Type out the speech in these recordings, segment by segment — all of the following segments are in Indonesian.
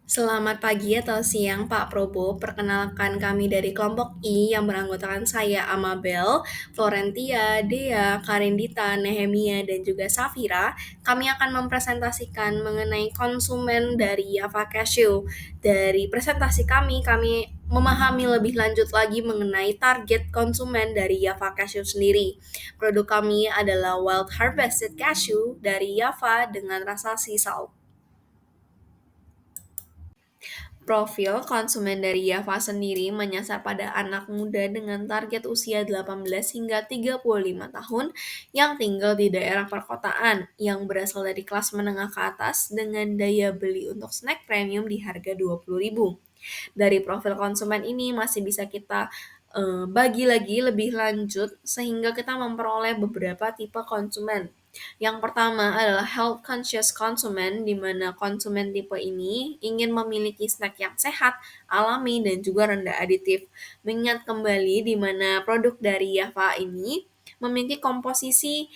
Selamat pagi atau siang Pak Probo, perkenalkan kami dari kelompok I yang beranggotakan saya Amabel, Florentia, Dea, Karindita, Nehemia, dan juga Safira. Kami akan mempresentasikan mengenai konsumen dari Java Cashew. Dari presentasi kami memahami lebih lanjut lagi mengenai target konsumen dari Java Cashew sendiri. Produk kami adalah Wild Harvested Cashew dari Java dengan rasa sea salt. Profil konsumen dari Java sendiri menyasar pada anak muda dengan target usia 18 hingga 35 tahun yang tinggal di daerah perkotaan yang berasal dari kelas menengah ke atas dengan daya beli untuk snack premium di harga 20.000. Dari profil konsumen ini masih bisa kita bagi lagi lebih lanjut sehingga kita memperoleh beberapa tipe konsumen. Yang pertama adalah health conscious consumer, di mana konsumen tipe ini ingin memiliki snack yang sehat, alami, dan juga rendah aditif. Mengingat kembali di mana produk dari Java ini memiliki komposisi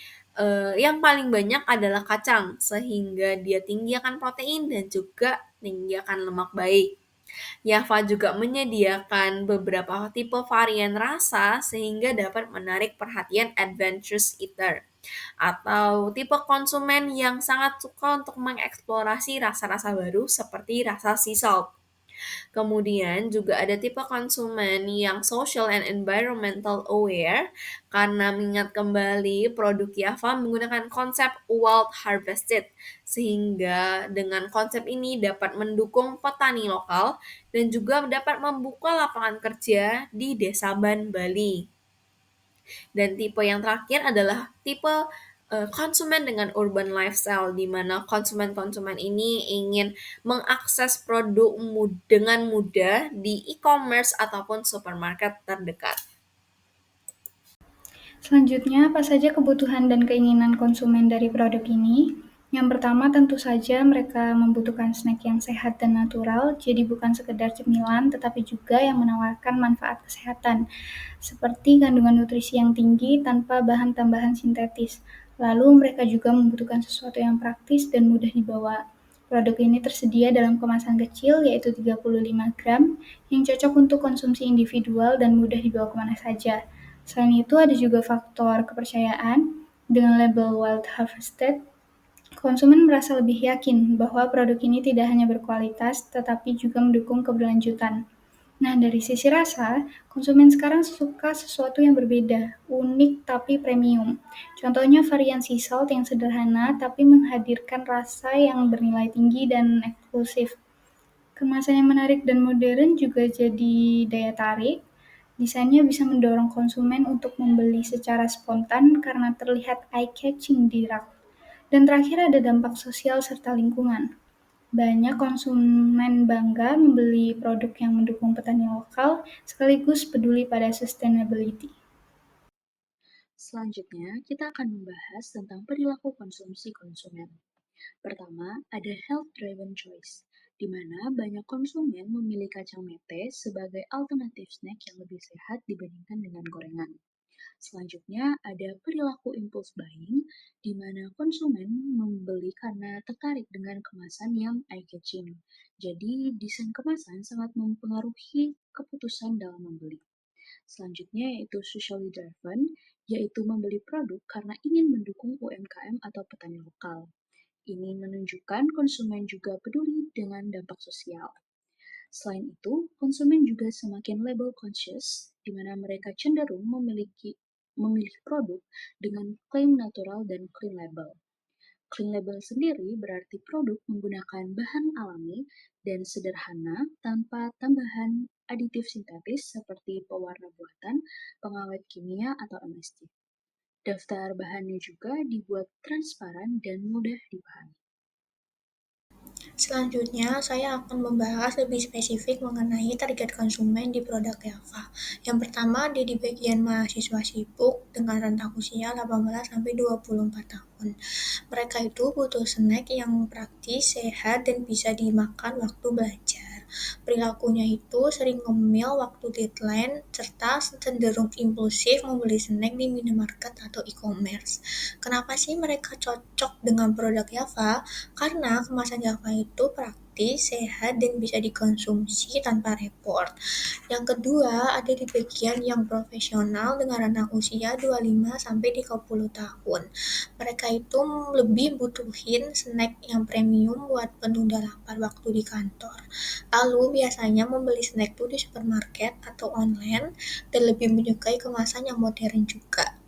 yang paling banyak adalah kacang, sehingga dia tinggi akan protein dan juga tinggi akan lemak baik. Java juga menyediakan beberapa tipe varian rasa sehingga dapat menarik perhatian adventurous eater atau tipe konsumen yang sangat suka untuk mengeksplorasi rasa-rasa baru seperti rasa sea salt. Kemudian juga ada tipe konsumen yang social and environmental aware karena mengingat kembali produk Java menggunakan konsep wild harvested sehingga dengan konsep ini dapat mendukung petani lokal dan juga dapat membuka lapangan kerja di Desa Ban, Bali. Dan tipe yang terakhir adalah tipe konsumen dengan urban lifestyle, di mana konsumen-konsumen ini ingin mengakses produk dengan mudah di e-commerce ataupun supermarket terdekat. Selanjutnya, apa saja kebutuhan dan keinginan konsumen dari produk ini? Yang pertama, tentu saja mereka membutuhkan snack yang sehat dan natural, jadi bukan sekedar cemilan, tetapi juga yang menawarkan manfaat kesehatan, seperti kandungan nutrisi yang tinggi tanpa bahan tambahan sintetis. Lalu, mereka juga membutuhkan sesuatu yang praktis dan mudah dibawa. Produk ini tersedia dalam kemasan kecil, yaitu 35 gram, yang cocok untuk konsumsi individual dan mudah dibawa kemana saja. Selain itu, ada juga faktor kepercayaan. Dengan label Wild Harvested, konsumen merasa lebih yakin bahwa produk ini tidak hanya berkualitas, tetapi juga mendukung keberlanjutan. Nah, dari sisi rasa, konsumen sekarang suka sesuatu yang berbeda, unik tapi premium. Contohnya varian sea salt yang sederhana tapi menghadirkan rasa yang bernilai tinggi dan eksklusif. Kemasan yang menarik dan modern juga jadi daya tarik. Desainnya bisa mendorong konsumen untuk membeli secara spontan karena terlihat eye-catching di rak. Dan terakhir ada dampak sosial serta lingkungan. Banyak konsumen bangga membeli produk yang mendukung petani lokal sekaligus peduli pada sustainability. Selanjutnya, kita akan membahas tentang perilaku konsumsi konsumen. Pertama, ada health-driven choice, di mana banyak konsumen memilih kacang mete sebagai alternatif snack yang lebih sehat dibandingkan dengan gorengan. Selanjutnya, ada perilaku impulse buying, di mana konsumen membeli karena tertarik dengan kemasan yang eye-catching. Jadi, desain kemasan sangat mempengaruhi keputusan dalam membeli. Selanjutnya yaitu socially driven, yaitu membeli produk karena ingin mendukung UMKM atau petani lokal. Ini menunjukkan konsumen juga peduli dengan dampak sosial. Selain itu, konsumen juga semakin label conscious, di mana mereka cenderung memilih produk dengan klaim natural dan clean label. Clean label sendiri berarti produk menggunakan bahan alami dan sederhana tanpa tambahan aditif sintetis seperti pewarna buatan, pengawet kimia, atau MSG. Daftar bahannya juga dibuat transparan dan mudah dipahami. Selanjutnya, saya akan membahas lebih spesifik mengenai target konsumen di produk Java. Yang pertama, di bagian mahasiswa sibuk dengan rentang usia 18-24 tahun. Mereka itu butuh snack yang praktis, sehat, dan bisa dimakan waktu belajar. Perilakunya itu sering ngemil waktu deadline, serta cenderung impulsif membeli snack di minimarket atau e-commerce. Kenapa sih mereka cocok dengan produk Java? Karena kemasan Java itu praktis praktis, sehat, dan bisa dikonsumsi tanpa repot. Yang kedua, ada di bagian yang profesional dengan rentang usia 25-30 tahun. Mereka itu lebih butuhin snack yang premium buat penunda lapar waktu di kantor. Lalu biasanya membeli snack tuh di supermarket atau online dan lebih menyukai kemasan yang modern juga.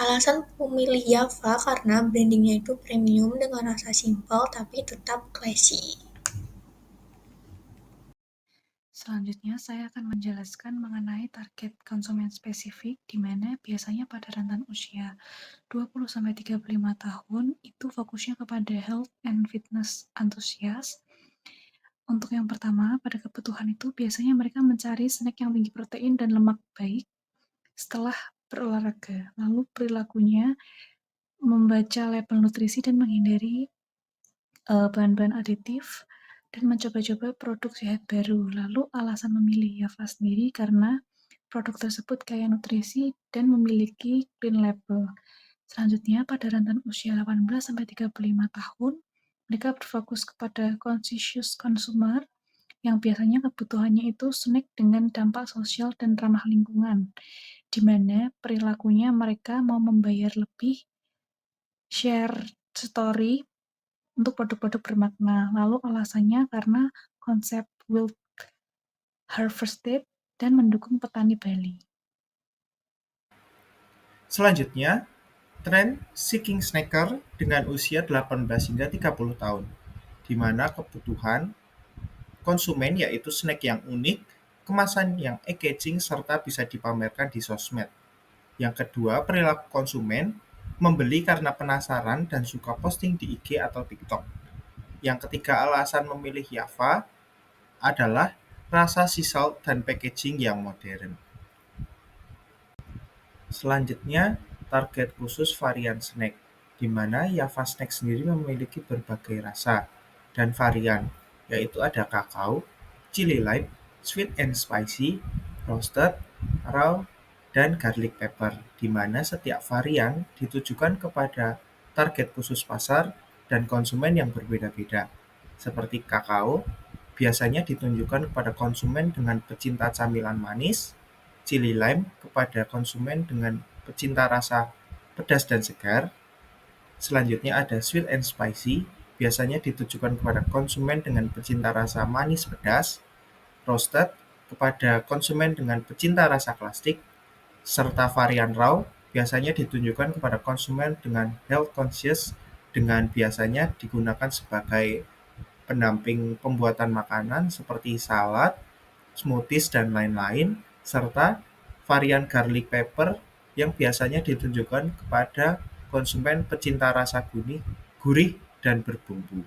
Alasan memilih Java karena brandingnya itu premium dengan rasa simpel tapi tetap classy. Selanjutnya, saya akan menjelaskan mengenai target konsumen spesifik, di mana biasanya pada rentan usia 20-35 tahun itu fokusnya kepada health and fitness enthusiast. Untuk yang pertama, pada kebutuhan itu biasanya mereka mencari snack yang tinggi protein dan lemak baik setelah berolahraga. Lalu perilakunya membaca label nutrisi dan menghindari bahan-bahan aditif dan mencoba-coba produk sehat baru. Lalu alasan memilih Java sendiri karena produk tersebut kaya nutrisi dan memiliki clean label. Selanjutnya, pada rentan usia 18-35 tahun, mereka berfokus kepada conscious consumer yang biasanya kebutuhannya itu snack dengan dampak sosial dan ramah lingkungan, di mana perilakunya mereka mau membayar lebih, share story untuk produk-produk bermakna. Lalu alasannya karena konsep wild harvested dan mendukung petani Bali. Selanjutnya, tren seeking snacker dengan usia 18 hingga 30 tahun, di mana kebutuhan konsumen yaitu snack yang unik, kemasan yang engaging, serta bisa dipamerkan di sosmed. Yang kedua, perilaku konsumen membeli karena penasaran dan suka posting di IG atau TikTok. Yang ketiga, alasan memilih Java adalah rasa sea salt dan packaging yang modern. Selanjutnya, target khusus varian snack, di mana Java Snack sendiri memiliki berbagai rasa dan varian, yaitu ada kakao, chili light, sweet and spicy, roasted, raw, dan garlic pepper, di mana setiap varian ditujukan kepada target khusus pasar dan konsumen yang berbeda-beda. Seperti kakao, biasanya ditunjukkan kepada konsumen dengan pecinta camilan manis, chili lime kepada konsumen dengan pecinta rasa pedas dan segar. Selanjutnya ada sweet and spicy, biasanya ditujukan kepada konsumen dengan pecinta rasa manis pedas. Roasted kepada konsumen dengan pecinta rasa klasik, serta varian raw biasanya ditunjukkan kepada konsumen dengan health conscious dengan biasanya digunakan sebagai pendamping pembuatan makanan seperti salad, smoothies, dan lain-lain, serta varian garlic pepper yang biasanya ditunjukkan kepada konsumen pecinta rasa gurih dan berbumbu.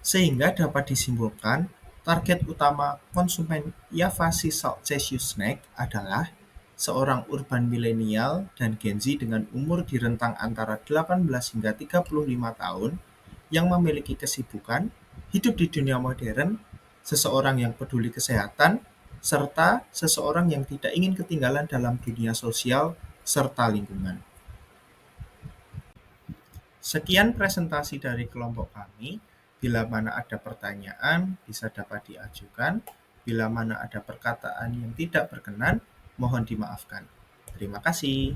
Sehingga dapat disimpulkan, target utama konsumen Java Sea Salt Cashew Snack adalah seorang urban milenial dan Gen Z dengan umur di rentang antara 18 hingga 35 tahun yang memiliki kesibukan, hidup di dunia modern, seseorang yang peduli kesehatan, serta seseorang yang tidak ingin ketinggalan dalam dunia sosial serta lingkungan. Sekian presentasi dari kelompok kami. Bila mana ada pertanyaan, bisa dapat diajukan. Bila mana ada perkataan yang tidak berkenan, mohon dimaafkan. Terima kasih.